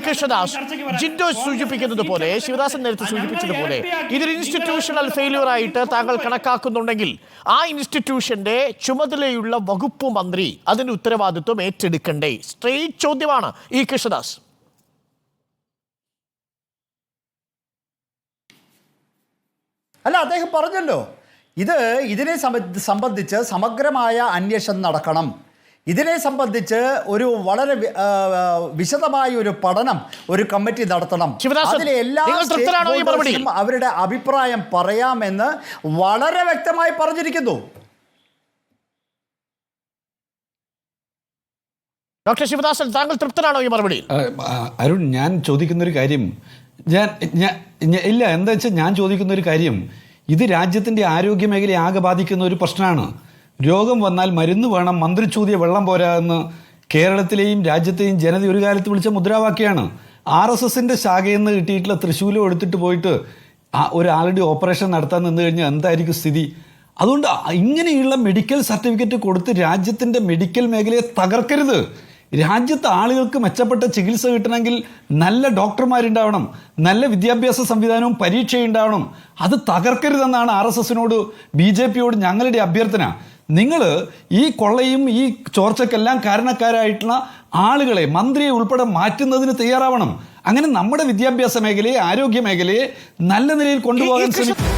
കൃഷ്ണദാസ്, ജിൻഡോ സൂചിപ്പിക്കുന്നത് പോലെ, ശിവദാസൻ നേരത്തെ സൂചിപ്പിച്ചതുപോലെ ഇതൊരു ഇൻസ്റ്റിറ്റ്യൂഷണൽ ഫെയിലിയർ ആയിട്ട് താങ്കൾ കണക്കാക്കുന്നുണ്ടെങ്കിൽ ആ ഇൻസ്റ്റിറ്റ്യൂഷന്റെ ചുമതലയുള്ള വകുപ്പ് മന്ത്രി അതിന്റെ ഉത്തരവാദിത്വം ഏറ്റെടുക്കണ്ടേ? സ്ട്രെയിറ്റ് ചോദ്യമാണ് ഈ കൃഷ്ണദാസ്. അല്ല, അദ്ദേഹം പറഞ്ഞല്ലോ, ഇതിനെ സംബന്ധിച്ച് സമഗ്രമായ അന്വേഷണം നടക്കണം. ഇതിനെ സംബന്ധിച്ച് ഒരു വളരെ വിശദമായ ഒരു പഠനം ഒരു കമ്മിറ്റി നടത്തണം. അതിലെ എല്ലാ സ്റ്റേറ്റ്ഹോൾഡേഴ്സിനും അവരുടെ അഭിപ്രായം പറയാമെന്ന് വളരെ വ്യക്തമായി പറഞ്ഞിരിക്കുന്നു. ഡോക്ടർ ശിവദാസൻ, താങ്കൾ തൃപ്തനാണോ ഈ മറുപടി? അരുൺ, ഞാൻ ചോദിക്കുന്നൊരു കാര്യം ഇല്ല, എന്താ വെച്ചാൽ ഞാൻ ചോദിക്കുന്നൊരു കാര്യം, ഇത് രാജ്യത്തിൻ്റെ ആരോഗ്യ മേഖലയെ ആകെ ബാധിക്കുന്ന ഒരു പ്രശ്നമാണ്. രോഗം വന്നാൽ മരുന്ന് വേണം, മന്ത്രിച്ചൂതിയ വെള്ളം പോരാ എന്ന് കേരളത്തിലെയും രാജ്യത്തെയും ജനത ഒരു കാലത്ത് വിളിച്ച മുദ്രാവാക്യമാണ്. RSSന്റെ ശാഖയിൽ നിന്ന് കിട്ടിയിട്ടുള്ള തൃശ്ശൂലം എടുത്തിട്ട് പോയിട്ട് ഒരാളുടെ ഓപ്പറേഷൻ നടത്താൻ നിന്ന് കഴിഞ്ഞാൽ എന്തായിരിക്കും സ്ഥിതി? അതുകൊണ്ട് ഇങ്ങനെയുള്ള മെഡിക്കൽ സർട്ടിഫിക്കറ്റ് കൊടുത്ത് രാജ്യത്തിൻ്റെ മെഡിക്കൽ മേഖലയെ തകർക്കരുത്. രാജ്യത്തെ ആളുകൾക്ക് മെച്ചപ്പെട്ട ചികിത്സ കിട്ടണമെങ്കിൽ നല്ല ഡോക്ടർമാരുണ്ടാവണം, നല്ല വിദ്യാഭ്യാസ സംവിധാനവും പരീക്ഷയുണ്ടാവണം. അത് തകർക്കരുതെന്നാണ് RSSനോട് BJPയോട് ഞങ്ങളുടെ അഭ്യർത്ഥന. നിങ്ങൾ ഈ കൊള്ളയും ഈ ചോർച്ചയ്ക്കെല്ലാം കാരണക്കാരായിട്ടുള്ള ആളുകളെ, മന്ത്രിയെ ഉൾപ്പെടെ മാറ്റുന്നതിന് തയ്യാറാവണം. അങ്ങനെ നമ്മുടെ വിദ്യാഭ്യാസ മേഖലയെ, ആരോഗ്യ മേഖലയെ നല്ല നിലയിൽ കൊണ്ടുപോകാൻ ശ്രമിക്കും.